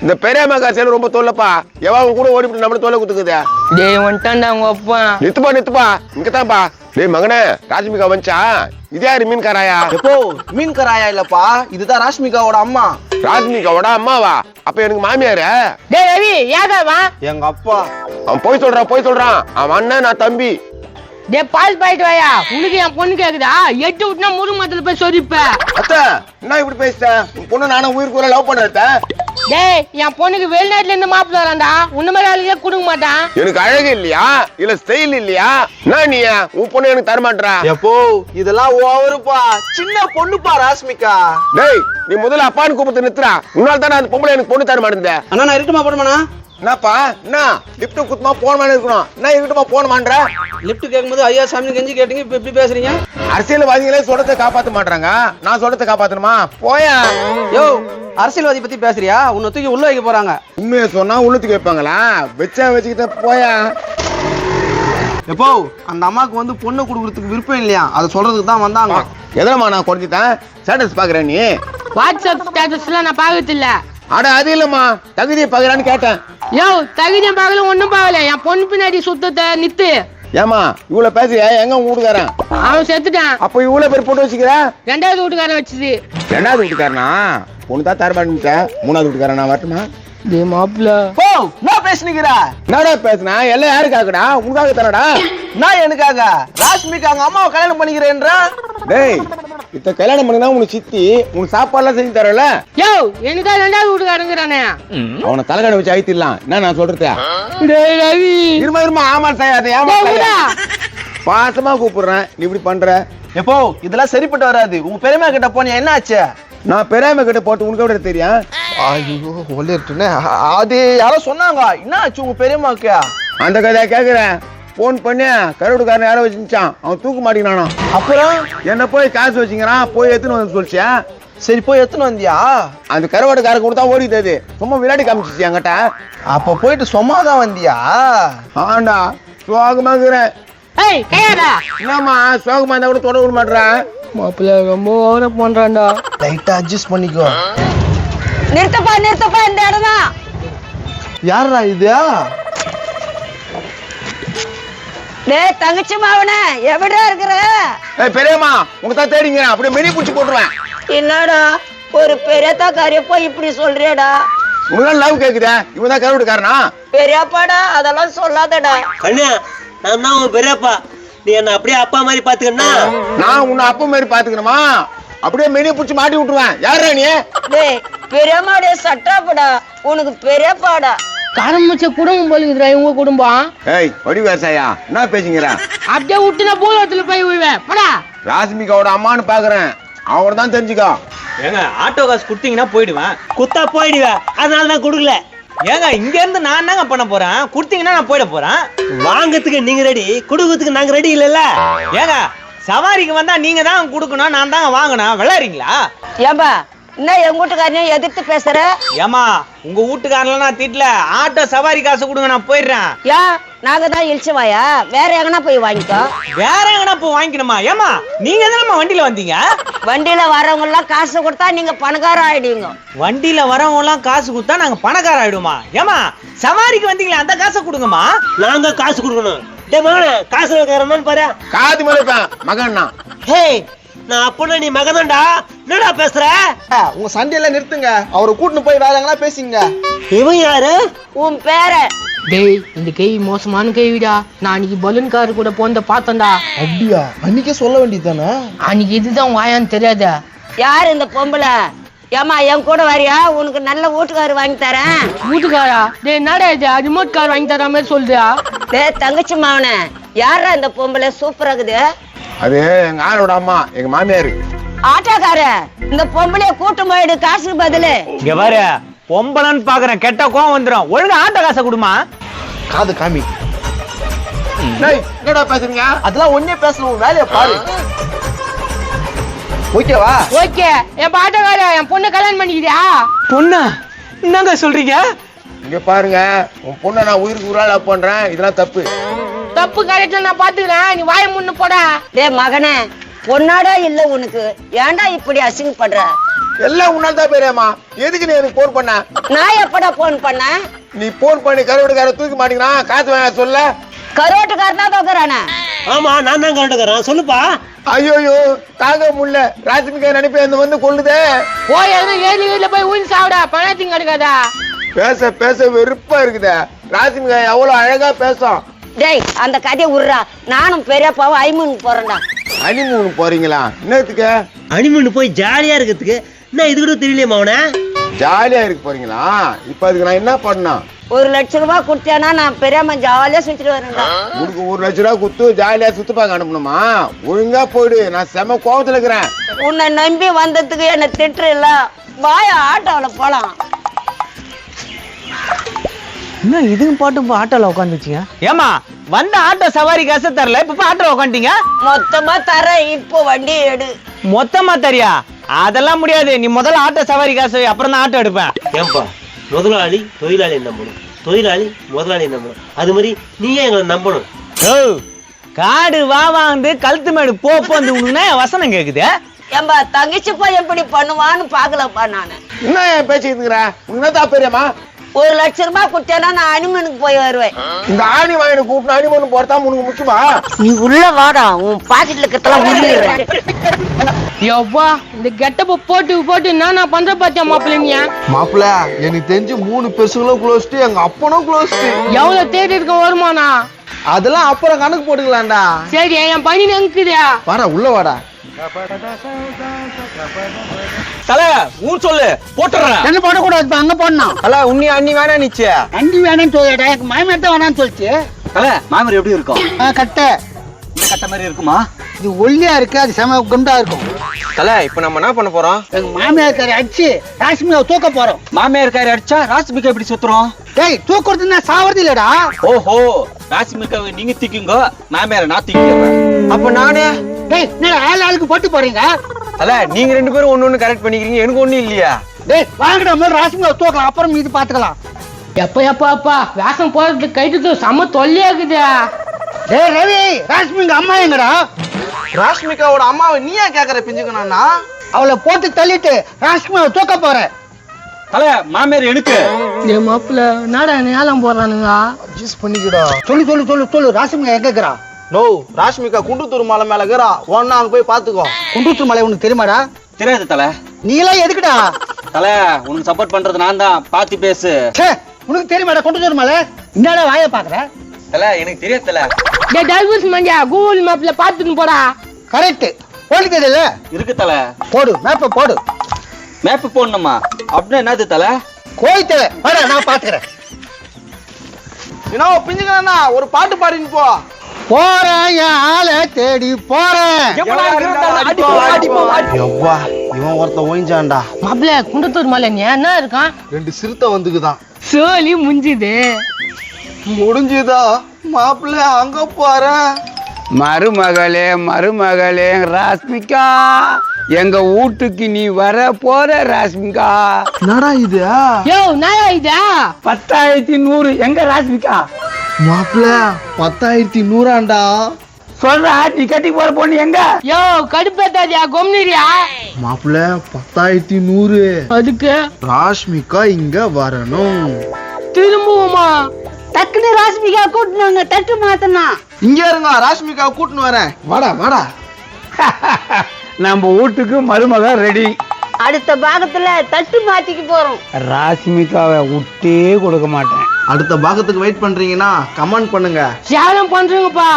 இந்த பெரியம்மா காசு ரொம்ப தொல்லப்பா. எவாங்க கூட ஓடிவிட்டு நம்மள தொல்லை குத்துக்குதே. டேய் வந்துட்டான்டா உங்க அப்பா. நித்துப்பா இங்கதான்ப்பா. டேய் மகனே, ராஷ்மிகா வந்துச்சா? இது யாரு மீன்காராயா? எப்போ மீன்காராயா இல்லப்பா, இதுதான் ராஷ்மிகாவோட அம்மா. ராஷ்மிகாவோட அம்மாவா? அப்ப எனக்கு மாமியாரு. டேய் ரவி யாதவா? எங்க அப்பா. அவன் போய் சொல்றான். அவன் அண்ணன் நான் தம்பி. டேய் பால் பாயிட்டு வாயா. உனக்கு என் பொண்ணு கேக்குதா? எட்டு விட்டுனா முருங்கத்துல போய் சொரிப்ப. அத்தை என்ன இப்படி பேசிட்ட? உன் பொண்ணு நானும் உயிருக்கு லவ் பண்றேன். டேய் என் பொண்ணுக்கு வெளிநாட்டுல இருந்து மாப்பிள்ள வரான்டா. உன்ன மாதிரி ஆளுக்கே கொடுக்க மாட்டான். எனக்கு அழகு இல்லையா இல்ல ஸ்டைல் இல்லையா? நான் நீ உன் பொண்ணு எனக்கு தரமாட்டா? எப்போ இதெல்லாம் ஓவருப்பா, சின்ன பொண்ணுப்பா ராஷ்மிகா. டேய் நீ முதல்ல அப்பான்னு கூப்பிட்டு நிறுத்துறா. உன்னால தானே அந்த பொம்பளை எனக்கு பொண்ணு தர மாட்டேன். அண்ணா நான் இருக்கட்டுமா போடுமாண்ணா? என்னப்பா என்ன லிப்ட் குத்துமா போன் பண்ணி இருக்கணும். என்ன இருக்கட்டுமா போன் பண்ற? லிப்ட் கேட்கும்போது ஐயா சாமி கெஞ்சி கேட்டீங்க, இப்ப எப்படி பேசுறீங்க? அரசியல்வாதிகளே சொல்றதை காப்பாத்த மாட்டாங்க, நான் சொல்றதை காப்பாத்தணுமா? போயா. யோ அரசியல்வாதி பத்தி பேசுறியா? உன்னை தூக்கி உள்ள வைக்க போறாங்க. உண்மையை சொன்னா உள்ளத்துக்கு வைப்பாங்களா? வச்சுக்கிட்ட போயா. எப்போ அந்த அம்மாவுக்கு வந்து பொண்ணு கொடுக்கறதுக்கு விருப்பம் இல்லையா, அதை சொல்றதுக்கு தான் வந்தாங்க. எதனமா நான் குறைஞ்சிட்டேன்? ஸ்டேட்டஸ் பாக்குறேன் நீ? வாட்ஸ்அப் ஸ்டேட்டஸ்லாம் நான் பாக்குறது இல்ல. அட அது இல்லம்மா, தகுதியை பாக்குறான்னு கேட்டேன். யோ தகுதியும் பார்க்கல ஒன்னும் பார்க்கல. என் பொண்ணு பின்னாடி சுத்தத்தை நித்து. ஏமா இவ்வளவு பேசுறியா? எங்க உங்க வீட்டுக்காரன்? அவன் செத்துட்டான். அப்ப இவ்வளவு பேர் போட்டு வச்சுக்கிற? ரெண்டாவது வீட்டுக்காரன் வச்சுது. ரெண்டாவது வீட்டுக்காரனா? பொண்ணு தான் தரமாட்டேன். மூணாவது வீட்டுக்காரன் நான் வரட்டுமா? டேய் மாப்ள ஓ என்ன பேசுனீங்கற? என்னடா பேசுனா? எல்லாம் யாருக்காகடா? உனக்காக தானடா? நான் எனக்காக. ராஷ்மிகா அவங்க அம்மாவை கல்யாணம் பண்ணிக்கிறேன்றா? டேய் இத்த கல்யாணம் பண்ணினா உனக்கு சித்தி உனக்கு சாப்பாடுலாம் செஞ்சு தரல. யோ எனக்கா ரெண்டாவது வீட்டுக்காரங்கிறானே. அவனை தலைகடை வச்சு அழுத்திடலாம். என்ன நான் சொல்றதா? டேய் ரவி இருமா ஆமா செய்யாத. ஏமா பாசமா கூப்பிடுறேன், நீ இப்படி பண்ற. எப்போ இதெல்லாம் சரிப்பட்டு வராது. உங்க பெரியம்மா கிட்ட போனியா, என்ன ஆச்சு? நான் பெரியம்மா கிட்ட போட்டு உனக்கு எப்படி தெரியும்? ஐயோ ஒல்லிட்டுனே. அது யாரோ சொன்னாங்க. என்ன ஆச்சு உங்க பெரியம்மாக்கு? அந்த கதையை கேக்குறேன். போன் பண்ணி கருவுடுக்காரன் யாரோ வச்சுச்சான், அவன் தூக்க மாட்டேங்கிறானோ. அப்புறம் என்ன போய் காசு வச்சுக்கிறான், போய் எடுத்துன்னு வந்து சொல்லிச்சா. சரி போய் எடுத்துன்னு வந்தியா? அந்த கருவாடுக்காரன் கூட தான் ஓடிட்டது. சும்மா விளையாடி காமிச்சிச்சு என்கிட்ட. அப்ப போயிட்டு சும்மாதான் வந்தியா? ஆண்டா சோகமாக்குறேன். ஏய் கையாடா. என்னம்மா சோகமா இருந்தா கூட தொட விட மாட்டேன். மாப்ள ரொம்ப ஓவரா பண்றான்டா. லைட்டா அட்ஜஸ்ட் பண்ணிக்கோ. நிறுத்தப்பா இந்த இடம் தான். யாரா இது? டேய் தங்கச்சி மாவனே எவடா இருக்கற? ஏய் பெரியம்மா உங்க தான் தேடிங்கறேன். அப்படியே மெனி புடிச்சு போட்டுருவேன். என்னடா ஒரு பெரியத்தா காரிய போய் இப்படி சொல்றியடா? உனக்கு லவ் கேக்குதே. இவன் தான் கருவாடுக்காரனா? பெரியப்பாடா அதெல்லாம் சொல்லாதடா. அண்ணா நான் தான் உன் பெரியப்பா. நீ என்ன அப்படியே அப்பா மாதிரி பாத்துக்கன்னா? நான் உன்னை அப்பா மாதிரி பாத்துக்கணுமா? அப்படியே மெனி புடிச்சு மாட்டி விட்டுருவேன். யாரா நீ? டேய் பெரியம்மாடைய சட்டாப்படா, உனக்கு பெரியப்பாடா. காரமச்ச குடும்பம் போலுக்குதுடா இவங்க குடும்பம். ஏய் வடி விவசாயா என்ன பேசிக்கிற? அப்படியே விட்டுனா பூலத்துல போய் விழுவேன். போடா. ராஷ்மிகாவோட அம்மான்னு பாக்குறேன். அவனோட தான் தெரிஞ்சுக்கோ. ஏங்க ஆட்டோ காசு குடுத்தீங்கன்னா போயிடுவேன். குத்தா போயிடுவேன். அதனால தான் கொடுக்கல. ஏங்க இங்க இருந்து நான் தாங்க பண்ண போறேன். குடுத்தீங்கன்னா நான் போயிட போறேன். வாங்கறதுக்கு நீங்க ரெடி, குடுக்கறதுக்கு நாங்க ரெடி இல்லல்ல. ஏங்க சவாரிக்கு வந்தா நீங்க தான் கொடுக்கணும், நான் தாங்க வாங்கணும். விளையாடுறீங்களா? ஏம்பா என்ன எங்க வீட்டுக்காரனையும் எதிர்த்து பேசுற? ஏமா உங்க வீட்டுக்காரலாம் நான் திட்டல. ஆட்டோ சவாரி காசு கொடுங்க, நான் போயிடுறேன். யா நாங்க தான் இழிச்சுவாயா? வேற எங்கனா போய் வாங்கிக்கோ. வேற எங்கனா போய் வாங்கிக்கணுமா? ஏமா நீங்க தானே வண்டியில வந்தீங்க. வண்டியில வரவங்க எல்லாம் காசு கொடுத்தா நீங்க பணக்காரர் ஆயிடுவீங்க. வண்டியில வரவங்க எல்லாம் காசு கொடுத்தா நாங்க பணக்கார ஆயிடுமா? ஏமா சவாரிக்கு வந்தீங்களா, அந்த காசை கொடுங்கம்மா. நாங்க காசு கொடுக்கணும். டேய் மகனே காசு வைக்கிறேன்னு பாரு. காது மலைப்பேன் மகன்னா. ஹே நான் அப்பனா நீ மகன்டா. என்னடா பேசுற? உங்க சண்டையெல்லாம் நிறுத்துங்க. அவரை கூட்டின்னு போய் வேற எங்கனா பேசிங்க. இவன் யாரு? உன் பேர? டேய் இந்த கேவி மோசமான கேவிடா. நான் அன்னைக்கு பலூன் கார் கூட போந்த பார்த்தேன்டா. அப்படியா? அன்னைக்கே சொல்ல வேண்டியதானே. அன்னைக்கு இதுதான் வாயான்னு தெரியாத. யாரு இந்த பொம்பளை? ஏமா என் கூட வரியா? உனக்கு நல்ல வீட்டுக்காரர் வாங்கி தரேன். வீட்டுக்காரா? டேய் என்னடா இது ரிமோட் கார் வாங்கி தர மாதிரி சொல்றியா? டேய் தங்கச்சி மாவனே யாரா இந்த பொம்பளை? சூப்பரா இருக்குது. அது எங்க ஆளோட அம்மா, எங்க மாமியாரு. ஆட்டோக்கார இந்த பொம்பளைய கூட்டு போயிடு, காசுக்கு பதிலு. இங்க பாரு பொம்பளைன்னு பாக்குறேன், கெட்ட கோவம் வந்துடும். ஒழுங்கா ஆட்டோ காசை கொடுமா. காது காமி. டேய் என்னடா பேசுறீங்க? அதெல்லாம் ஒண்ணே பேசணும். உன் வேலையை பாரு. ஓகேவா? ஓகே. என் ஆட்டோக்கார என் பொண்ணு கல்யாணம் பண்ணிக்கிறியா? பொண்ணா? என்னங்க சொல்றீங்க? இங்க பாருங்க, உன் பொண்ணை நான் உயிருக்கு உரால லவ் பண்றேன். இதெல்லாம் தப்பு. தப்பு கரெக்டா நான் பாத்துக்கிறேன். நீ வாய முன்னு போடா. டேய் மகனே பொண்ணாடா இல்ல உனக்கு, ஏன்டா இப்படி அசிங்கப்படுற? எல்லாம் உன்னால தான் பெரியம்மா. எதுக்கு நீ எனக்கு போன் பண்ண? நான் எப்படா போன் பண்ணேன்? நீ போன் பண்ணி கருவட்டுக்கார தூக்கி மாட்டீங்கன்னா காத்து வாங்க சொல்ல. கருவாட்டுக்காரன் தான் தோக்குறானே. ஆமா நான் தான் கரெக்டுக்கிறேன், சொல்லுப்பா. ஐயோ தாங்க முடியல. ராஜ்மிகா நினைப்ப என்ன வந்து கொள்ளுதே. போய் ஏழு போய் ஊன் சாப்பிடா, பணத்தையும் கிடைக்காதா? பேச பேச வெறுப்பா இருக்குதே. ராஜ்மிகா எவ்வளவு அழகா பேசும். டேய் அந்த கதையை விட்றா. நானும் பெரியப்பாவும் ஐமூனுக்கு போறேன்டா. ஹனிமூன் போறீங்களா? என்னத்துக்கு? அனிமன் போய் ஜாலியா இருக்கிறதுக்கு. என்ன இது கூட தெரியலையே அவன. ஜாலியா இருக்க போறீங்களா? இப்ப அதுக்கு நான் என்ன பண்ணணும்? 1 லட்சம் ரூபாய் கொடுத்தேன்னா நான் பெரியம்மா ஜாலியா சுத்திட்டு வரேன்டா. உனக்கு 1 லட்ச ரூபா குத்து ஜாலியா சுத்துப்பாங்க அனுப்பணுமா? ஒழுங்கா போயிடு. நான் செம கோபத்துல இருக்கிறேன். உன்னை நம்பி வந்ததுக்கு என்ன திட்டுறல. வாயா ஆட்டோல போலாம். என்ன இதுங்க பாட்டு ஆட்டோல உட்காந்துச்சிங்க? ஏமா வந்த ஆட்டோ சவாரி காசு தரல, இப்ப ஆட்டோ உட்காந்துட்டீங்க. மொத்தமா தர, இப்போ வண்டி எடு. மொத்தமா தரியா? அதெல்லாம் முடியாது. நீ முதல்ல ஆட்டோ சவாரி காசு, அப்புறம் தான் ஆட்டோ எடுப்பேன். ஏன்பா முதலாளி தொழிலாளி நம்பணும், தொழிலாளி முதலாளி நம்பணும். அது மாதிரி நீயே எங்களை நம்பணும். காடு வா வாந்து கழுத்து மேடு போந்து உனக்கு வசனம் கேக்குது. ஏம்பா தங்கச்சிப்பா எப்படி பண்ணுவான்னு பாக்கலப்பா நானு. என்ன பேசிட்டு இருக்கிற? உனக்கு என்ன பெரியம்மா? 1 லட்சம் ரூபாய் கொடுத்தேன்னா நான் அனிமனுக்கு போய் வருவேன். இந்த ஆணி வாங்கின கூப்பிட்டு அனிமன் போறதா உனக்கு முக்கியமா? நீ உள்ள வாடா, உன் பாக்கெட்ல இருக்கிறதெல்லாம் உருளிடுறேன். யப்பா இந்த கெட்டப்ப போட்டு நான் பண்ற பாத்தியா மாப்பிள்ளைங்க. மாப்பிள்ள எனக்கு தெரிஞ்சு 3 பெருசுகளும் க்ளோஸ்ட், எங்க அப்பனும் க்ளோஸ்ட். எவ்வளவு தேடி இருக்க வருமானா? அதெல்லாம் அப்புறம் கணக்கு போட்டுக்கலாம்டா. சரி என் பணி நினைக்குதா? வாடா உள்ள வாடா. தல ஊர் சொல்லு போட்டுறேன். என்ன போடக்கூடாது, அங்க போடணும். தல உன்னி அண்ணி வேணா நிச்சு. அண்டி வேணும்னு சொல்லிட்டா, எனக்கு மாமியார் தான் வேணாம்னு சொல்லிச்சு. தல மாமர் எப்படி இருக்கும்? கட்டை இந்த கட்ட மாதிரி இருக்குமா? இது ஒல்லியா இருக்கு, அது செம குண்டா இருக்கும். தல இப்ப நம்ம என்ன பண்ண போறோம்? எங்க மாமியார் அடிச்சு ராஷ்மியை தூக்க போறோம். மாமியார் காரி அடிச்சா ராஷ்மிகா எப்படி சுத்துறோம்? டேய் தூக்குறதுன்னா சாவறது இல்லடா. ஓஹோ ராஷ்மிகாவை நீங்க தூக்கிங்க, மாமியார நான் தூக்கிக்கிறேன். அப்ப நானே. டேய் என்ன ஆளுக்கு போட்டு போறீங்க? தல நீங்க 2 பேரும் ஒண்ணு கரெக்ட் பண்ணிக்கிறீங்க, எனக்கு ஒண்ணு இல்லையா? டேய் வாங்கடா, முதல்ல ராஷ்மியை தூக்கலாம், அப்புறம் இது பாத்துக்கலாம். எப்பா வேஷம் போறது கைட்டு செம தொல்லையா இருக்குது. டேய் ரவி, ராஷ்மிங்க அம்மா எங்கடா? ராஷ்மிகாவோட அம்மாவை நீ ஏன் கேக்குற பிஞ்சுக்கணும்னா? அவளை போட்டு தள்ளிட்டு ராஷ்மியை தூக்க போறேன். தல மாமியார் எனக்கு. டேய் மாப்பிள்ள நாடா நேலம் போறானுங்க. அட்ஜஸ்ட் பண்ணிக்கடா. சொல்லு ராஷ்மிகா எங்க இருக்கறா? நோ, ராஷ்மிகா குண்டுத்தூர் மலை மேல இருக்கறா. ஒண்ணா அங்க போய் பாத்துக்கோ. குண்டூத்து மலை உனக்கு தெரியுமாடா? தெரியாது தல. நீ எல்லாம் எதுக்குடா? தல உனக்கு சப்போர்ட் பண்றது நான் தான், பாத்து பேசு. ச்சே, உனக்கு தெரியுமாடா குண்டூத்து மலை? என்னடா வாயை பாக்குற? தல எனக்கு தெரியாது தல. டேய் டைவர்ஸ் மண்டியா, கூகுள் மேப்ல பாத்துன்னு போடா. கரெக்ட். போடு தெரியல. இருக்கு தல. போடு மேப்ப போடு. மேப் போடணுமா? அப்படின்னா என்னது தல? கோயித்தல வாடா, நான் பாத்துக்கறேன். என்ன பிஞ்சுக்கணும்னா ஒரு பாட்டு பாடின்னு போ. போறேன் என் ஆளை தேடி போறேன். எவ்வா இவன் ஒருத்த ஓய்ஞ்சான்டா. மாப்பிள்ள குண்டத்தூர் மலை என்ன இருக்கான்? 2 சிறுத்தை வந்துக்குதான். சோலி முஞ்சுது. முடிஞ்சுதா மாப்பிள்ள? அங்க போறேன். மருமகளே ராஷ்மிகா, எங்க வீட்டுக்கு நீ வர போற ராஷ்மிகா. என்னடா இது? யோ நாயா இதா? 10,100 எங்க ராஷ்மிகா? மாப்பிள்ள 10,100 சொல்றா, நீ கட்டி போற பொண்ணு எங்க? யோ கடுப்பேத்தாதியா, கொம்னிரியா? மாப்பிள்ள 10,100. அதுக்கு ராஷ்மிகா இங்க வரணும். திரும்புவோமா? டக்குனு ராஷ்மிகா கூட்டணுங்க, தட்டு மாத்தனா. இங்க இருங்க, ராஷ்மிகா கூட்டின்னு வரேன். வாடா. நம்ம வீட்டுக்கு மருமக ரெடி. அடுத்த பாகத்துல தட்டு மாத்திக்க போறோம். ராஷ்மிகாவை விட்டே கொடுக்க மாட்டேன். அடுத்த பாகத்துக்கு வெயிட் பண்றீங்கன்னா கமெண்ட் பண்ணுங்க. சேலம் பண்றீங்கப்பா.